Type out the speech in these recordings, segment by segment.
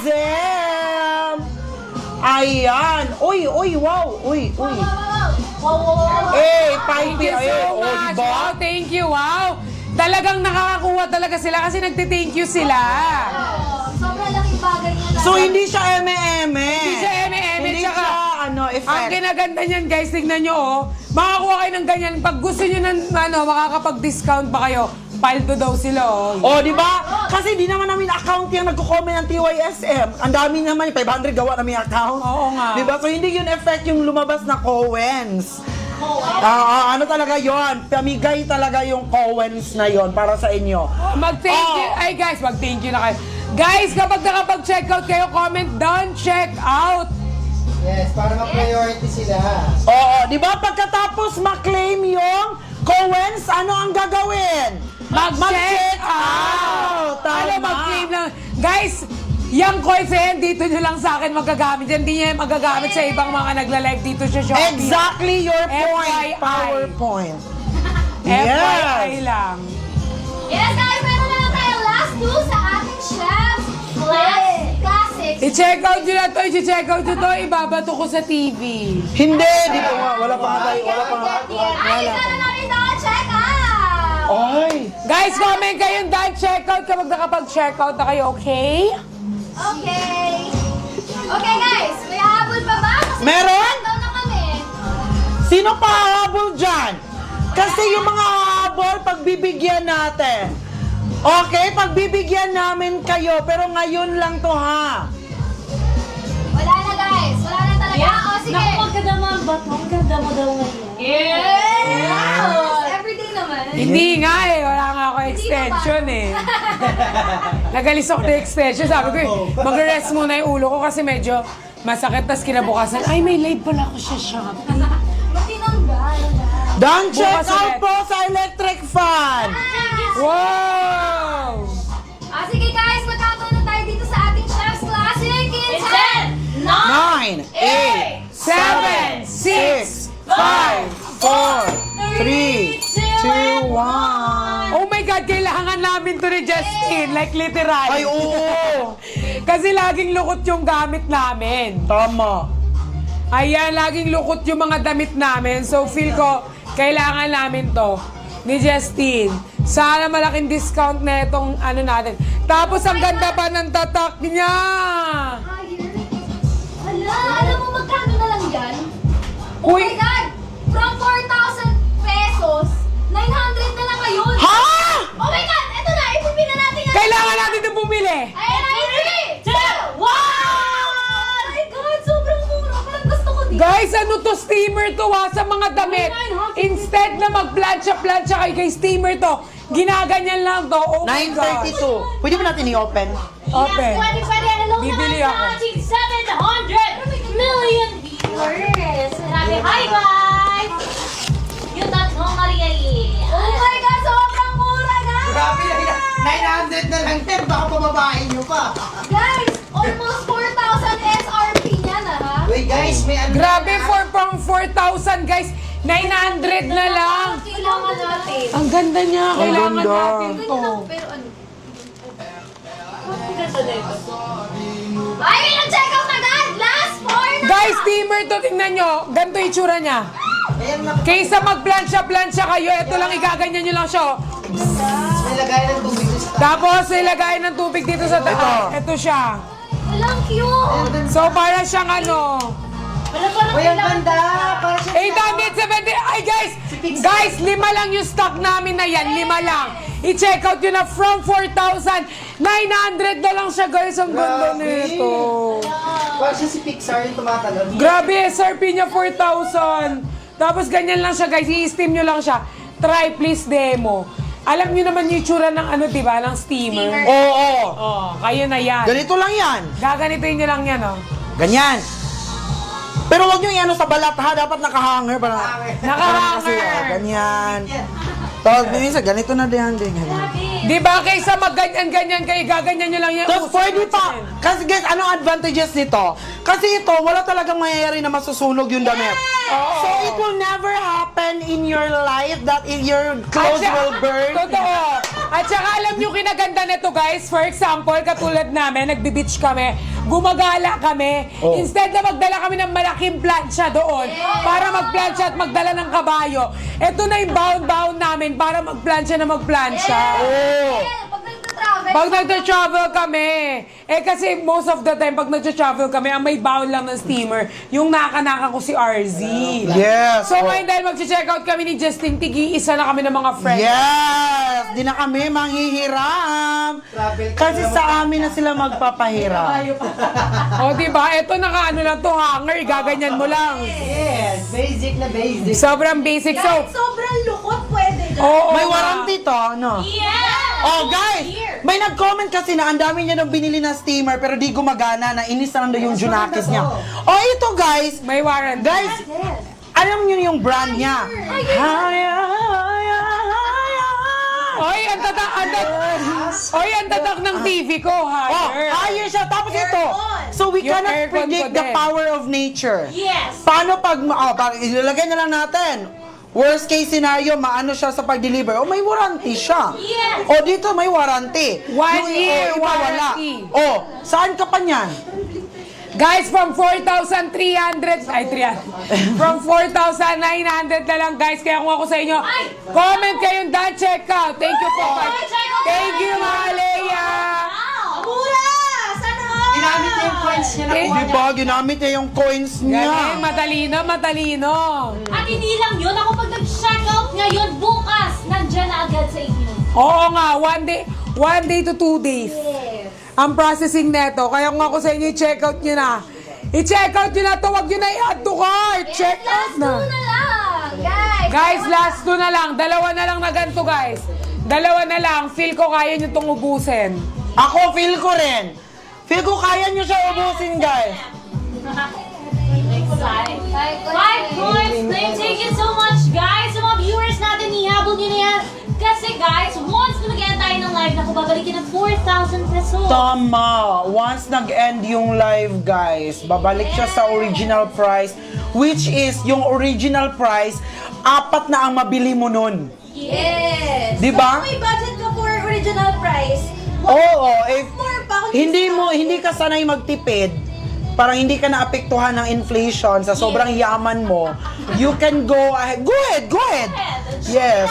TYSM! Ayan! Uy, wow! Uy! Eh, Thank you so much. diba? Wow, thank you. Wow. Talagang nakakakuha talaga sila kasi nagte-thank you sila. Sobrang laking bagay niya. So, hindi siya eme-eme. Hindi siya eme-eme, Hindi tsaka, siya, effect. Ang kinaganda niyan, guys, tignan nyo, oh. Makakuha kayo ng ganyan. Pag gusto nyo ng, makakapag-discount pa kayo, paldo daw sila, oh. Oh, di ba? Kasi di naman namin account yung nagko-comment ng TYSM. Ang dami naman, 500 gawa namin account. Oo nga. Di ba? So, hindi yun effect yung lumabas na Cowens. Ano talaga yon? Pamigay talaga yung Cowens na yon para sa inyo. Mag-thank you. Oh. Ay, guys, mag-thank you na kayo. Guys, kapag nakapag-check out kayo, comment down, check out. Yes, para ma-priority sila. Oo, di ba? Pagkatapos ma-claim yung Cowens, ano ang gagawin? Mag-check out. Tama. Ano, mag-claim lang. Guys, yung coins yan, dito nyo lang sa akin magagamit. Yan, hindi niya magagamit sa ibang mga nagla-live dito sa Shopee. Exactly your point. FYI. PowerPoint. FYI lang. Yes, guys, meron na lang tayo last two sa ating Chef's Classics. I-check out nyo na to, i-check out nyo to, ibabato ko sa TV. Hindi, di ba nga? Wala pa nga tayo. Wala pa nga. Ay, isa na natin doon, check out! Ay! Guys, comment kayong done check out kapag nakapag-check out na kayo, okay? Okay. Okay, guys, may habol pa ba? Kasi Meron? daw na kami. Sino pa hahabol dyan? Kasi yung mga hahabol, pagbibigyan natin. Okay, pagbibigyan namin kayo, pero ngayon lang to ha. Wala na, guys. Wala na talaga. O, sige. Naku, maganda mo ang bato. Ang ganda mo daw ngayon. Yes! Everyday naman. Hindi nga eh, wala nga ako extension eh. Nagalis ako na extension, sabi ko eh, mag-rest muna yung ulo ko kasi medyo masakit, tas kinabukasan, ay may live pala ako sa shop. Matinanggal. Dan check Bukas out ulit. po sa electric fan. Wow! Sige, guys, magkakaroon na tayo dito sa ating Chef's Classic in 10, 9, 8, 7, 6, 5, 4, 3, 2, 1. Oh my God, kailangan namin to ni Justin, like literal. Ay, oo. Kasi laging lukot yung gamit namin. Tama. Ayan, laging lukot yung mga damit namin. So feel ko, kailangan namin to ni Justin. Sana malaking discount na itong ano natin. Tapos ang ganda pa ng tatak niya. Higher. Hala, alam mo magkano na lang yan? Oh Uy. my God! From 4,000 pesos, 900 na lang ngayon. Ha? Oh my God! Ito na, ipipin na natin yan. Kailangan natin itong bumili. Ayan na, 3, 2, 1! Oh my God! Sobrang mura. Parang gusto ko din. Guys, ano to? Steamer to ha, sa mga damit. Instead na mag-plancha-plancha kayo kay steamer to, ginaganyan lang to. Oh my God. 9:32. Pwede ba natin i-open? Open. Pwede. Hello Bibili naman ako. sa ating 700 million viewers. Grabe, hi guys! Yung tatlong Mariali. Oh my God! Sobrang mura, guys! Grabe na 900 na lang, Ter. Baka pababain nyo pa. Guys, almost 4,000 SRP niyan, ha? Wait, guys, may ano. Grabe, from 4,000 guys, 900 na lang. Kailangan natin. Ang ganda niya, kailangan ganda. natin to. Ganyan ako, pero ano? Ang ganda na ito. Ay, may nag-check out agad! Last 4 na! Guys, steamer to, tingnan nyo. Ganito yung itsura niya. Ayan na. Kaysa mag-plancha-plancha kayo, ito lang igaganyan nyo lang siya. oh. May lagay ng tubig sa stock. Tapos, ilagay ng tubig dito sa taas. Ito siya. Walang cute! So, para siyang ano, Wala parang Uy, ang ganda. Para siya 870. Ay, guys, 5 lang yung stock namin na yan. 5 lang. I-check out yun na from 4,900 na lang siya, guys. Ang ganda Grabe. nito. Para siya si Pixar yung tumatalon. Grabe, SRP niya 4,000. Tapos ganyan lang siya, guys. I-steam nyo lang siya. Try, please, demo. Alam nyo naman yung itsura ng ano, diba? Ng steamer. Oo. Oh, kayo na yan. Ganito lang yan. Gaganitin nyo lang yan, oh. Ganyan. Pero wag nyo i-ano sa balat ha. Dapat nakahanger. Para, Nakahanger. Ganyan. Tapos, minsan, ganito na din. Di ba kaysa magganyan-ganyan kayo, gaganyan nyo lang yung Tapos pwede pa. Kasi guys, anong advantages nito? Kasi ito, wala talagang mangyayari na masusunog yung damit. So it will never happen in your life that your clothes will burn. Totoo. At saka alam nyo kinaganda nito guys, for example, katulad namin, nagbe-beach kami, gumagala kami, instead na magdala kami ng malaking plancha doon, para magplancha at magdala ng kabayo, ito na yung baon-baon namin para magplancha na magplancha. Pag nagtatravel. Pag nagta-travel kami, kasi most of the time, pag nagta-travel kami, ang may baon lang ng steamer, yung naka-naka ko si RZ. Yes. So ngayon dahil mag-check out kami ni Justin, tigi-isa na kami ng mga friends. Yes! Di na kami manghihiram. Kasi sa amin na sila magpapahiram. O diba, eto naka-ano lang to, hanger, gaganyan mo lang. Yes, basic na basic. Sobrang basic. So, Sobrang lukot pwede dyan. oo May nga. warranty to, no? Yeah! Oh, guys! May nag-comment kasi na ang dami niya nang binili na steamer pero di gumagana, na inis na lang daw yung Junakis niya. Oh, ito guys! May warranty. Guys, alam niyo yung brand niya. Oy, ang tatak, Oy, ang tatak ng TV ko, Oh, higher. higher siya. Tapos ito. So we Yung cannot aircon predict ko the din. power of nature. Yes! Paano pag, ilalagay na lang natin. Worst case scenario, maano siya sa pag-deliver. O, may warranty siya. Yes. O, dito may warranty. 1 year iba warranty. Wala. O, saan ka pa niyan? Guys, from 4,300, from 4,900 na lang guys, kaya kung ako sa inyo, comment kayong done check out. Thank you po. Thank you, mga Leia. Mura! Sana all! Ginamit niya yung coins niya na Eh, kuha Di ba? Ginamit niya yung coins niya. Galing, matalino. At hindi lang yun, ako pag nag-check out ngayon, bukas, nandyan na agad sa inyo. Oo nga, 1 day to 2 days. Ang processing neto. Kaya kung ako sa inyo, i-check out nyo na. I-check out nyo na to, wag nyo na i-add to cart. Check out Last two na. na lang, guys. Guys, last 2 na lang. Dalawa na lang na ganito, guys. Dalawa na lang. Feel ko kaya nyo itong ubusin. Ako, feel ko rin. Feel ko kaya niyo siya ubusin, guys. Excited. 5 points! Thank you so much, guys! Sa mga viewers natin, ihabol nyo na yan. Kasi guys, once na mag-end tayo ng live, naku, babalikin ng 4,000 pesos. Tama. Once nag-end yung live, guys, babalik siya sa original price, which is, yung original price, 4 na ang mabili mo nun. Yes. Di ba? So, kung may budget ka for original price, Oo, if more pa kung hindi ka sanay magtipid, parang hindi ka naapektuhan ng inflation sa sobrang yaman mo, you can go ahead. Go ahead. Yes.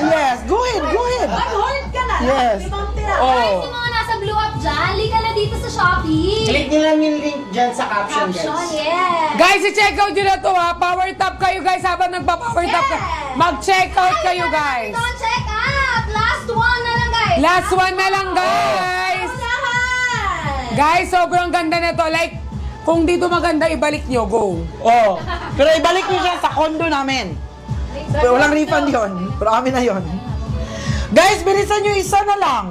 Yes, go ahead. Mag-hold ka na. Yes. 5 tira. Oh. Guys, yung mga nasa blue up dyan, lika na dito sa Shopee. Click nyo lang yung link dyan sa caption, Caption, guys. yes. Guys, i-check out nyo na to ha. Power tap kayo guys habang nagpa-power tap ka. Yes. Mag-check out kayo guys. Don't check out. Last one na lang, guys. Last 1 na lang guys. Unahan. Guys, sobrang ganda na to. Like, kung dito maganda, ibalik nyo. Go. Oh. Pero ibalik niyo siya sa condo namin. Pero walang refund yon. Pero amin na yon. Guys, bilisan nyo isa na lang.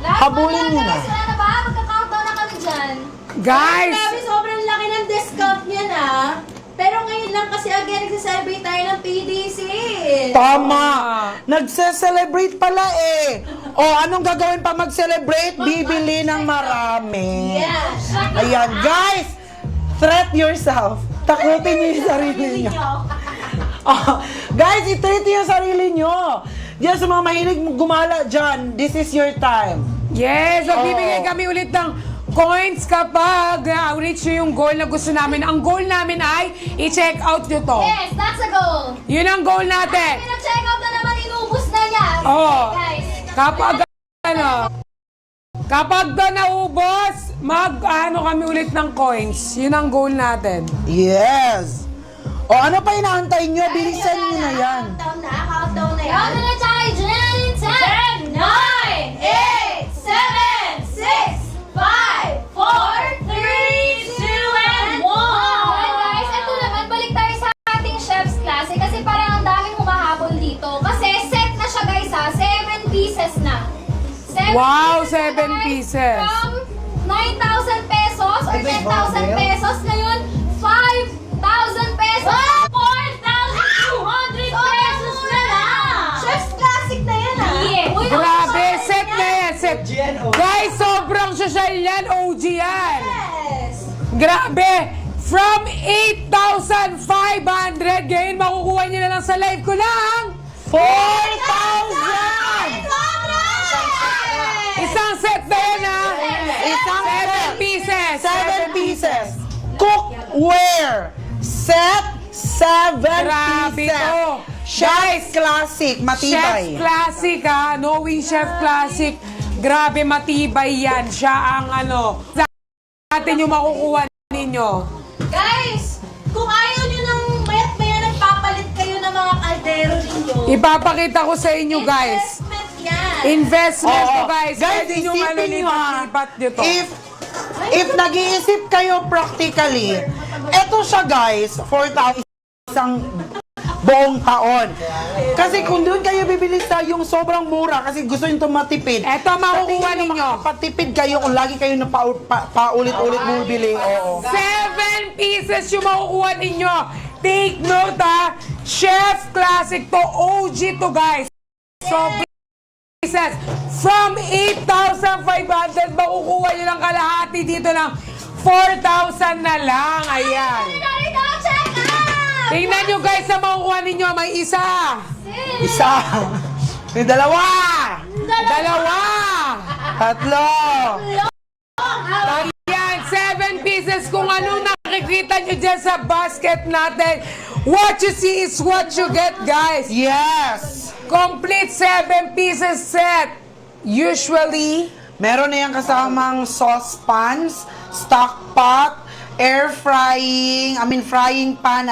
Last Habulin one nyo na. na. Guys, wala na ba? Magka-countdown na kami dyan. Guys, Grabe, sobrang laki ng discount niya na. Pero ngayon lang kasi again, nagsa-celebrate tayo ng PDC. Tama. Nagse-celebrate pala eh. O, anong gagawin pa mag-celebrate? Bibili ng marami. Yes. Ayan, guys. Threat yourself. Takutin niyo yung sarili niyo. Oh, guys, i-treat niyo yung sarili niyo. Diyan sa mga mahilig gumala dyan, this is your time. yes, magbibigay kami ulit ng coins kapag reach nyo yung goal na gusto namin. Ang goal namin ay i-check out nyo to. Yes, that's a goal. Yun ang goal natin. Pina-check out na naman, inubos na niya. Oo. Guys. Kapag to naubos, kami ulit ng coins. Yun ang goal natin. Yes. O, ano pa inaantay nyo? Bilisan nyo na yan. Countdown na yan. Count na tayo dyan in 10, 9, 8, 7, 6, 5, 4, 3, 2, and 1. Okay guys, ito naman, balik tayo sa ating chef's klase kasi parang ang daming humahabol dito. Kasi set na siya guys ha, 7 pieces na. Wow, na, 7 guys. pieces. From 9,000 pesos or 10,000 pesos, ngayon 5,000 pesos. 4,200 pesos na lang. Chef's yan, oh. Guys, sobrang social yan. OG yan. Yes! Grabe! From 8,500, ngayon makukuha nyo na lang sa live ko lang. 4,000! Isang set na yan, ha? Isang 7 pieces. 7 pieces. Cookware. Set 7 Grabe pieces. to. Chef's Classic. Chef Matibay. Classic, ha? Knowing Chef Classic. Grabe, matibay yan. Siya ang natin yung makukuha ninyo. Guys, kung ayaw nyo ng mayat-maya nagpapalit kayo ng mga kaldero ninyo, Ipapakita ko sa inyo, guys. investment yan. Investment Oo. to, guys. Pwede nyo isipin nyo, ha, lipat nyo to. If nag-iisip kayo practically, eto siya guys, 4,000 isang buong taon. Kasi kung doon kayo bibili sa yung sobrang mura kasi gusto nyo itong matipid. Eto, makukuha ninyo. Patipid kayo kung lagi kayo na paulit-ulit bumibili. Oo. 7 pieces yung makukuha ninyo. Take note, ha? Chef Classic to. OG to, guys. So, pieces. From 8,500, makukuha nyo lang kalahati dito ng 4,000 na lang. Ayan. Narito, check out! Tingnan nyo, guys, sa makukuha ninyo. May isa. Isa. May dalawa. Dalawa. Tatlo. Ayan, 7 pieces. Kung anong nakikita nyo dyan sa basket natin, what you see is what you get, guys. Yes. Complete 7 pieces set. Usually, Meron na yung kasamang saucepans, stock pot, air frying, frying pan,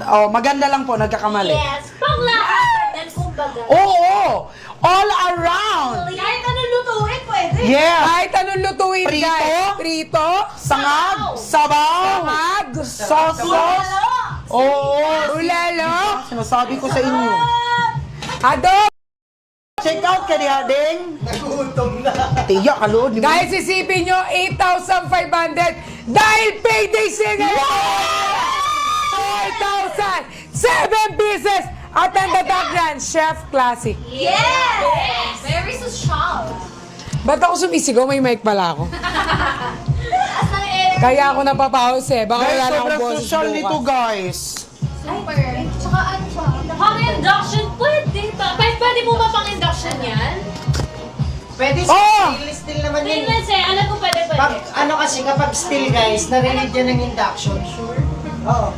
Oh, maganda lang po, nagkakamali. Yes, panglahat yan, kumbaga. Oo! All around! Kahit anong lutuin, pwede. Yeah! kahit anong lutuin, Prito? guys. Prito, Sangag, sabaw, mag, sauce, Oo! ulalo, Sinasabi ko sa inyo. adobo. Check out ka ni Hading. Nagutom na. Tiya, kalood. Di ba? Guys, isipin nyo, 8,500 dahil payday sale ngayon! 4,000! 7 pieces! At ang tatagyan, Chef Classic. Yes! Very social. Ba't ako sumisigaw? May mic pala ako. Taas ng energy. Kaya ako napapahos eh. Baka Guys, wala na akong sobrang boses social bukas. nito, guys. Super. Tsaka ano pa? Pang induction, pwede ba? Pwede mo ba pang induction yan? Pwede Oh! stainless steel naman yun. Stainless eh, alam ko pwede. Ano kasi kapag steel guys, narinig yan ng induction. Sure? Oo.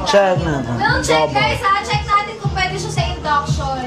Check na. Well, check guys ha. Check natin kung pwede siya sa induction.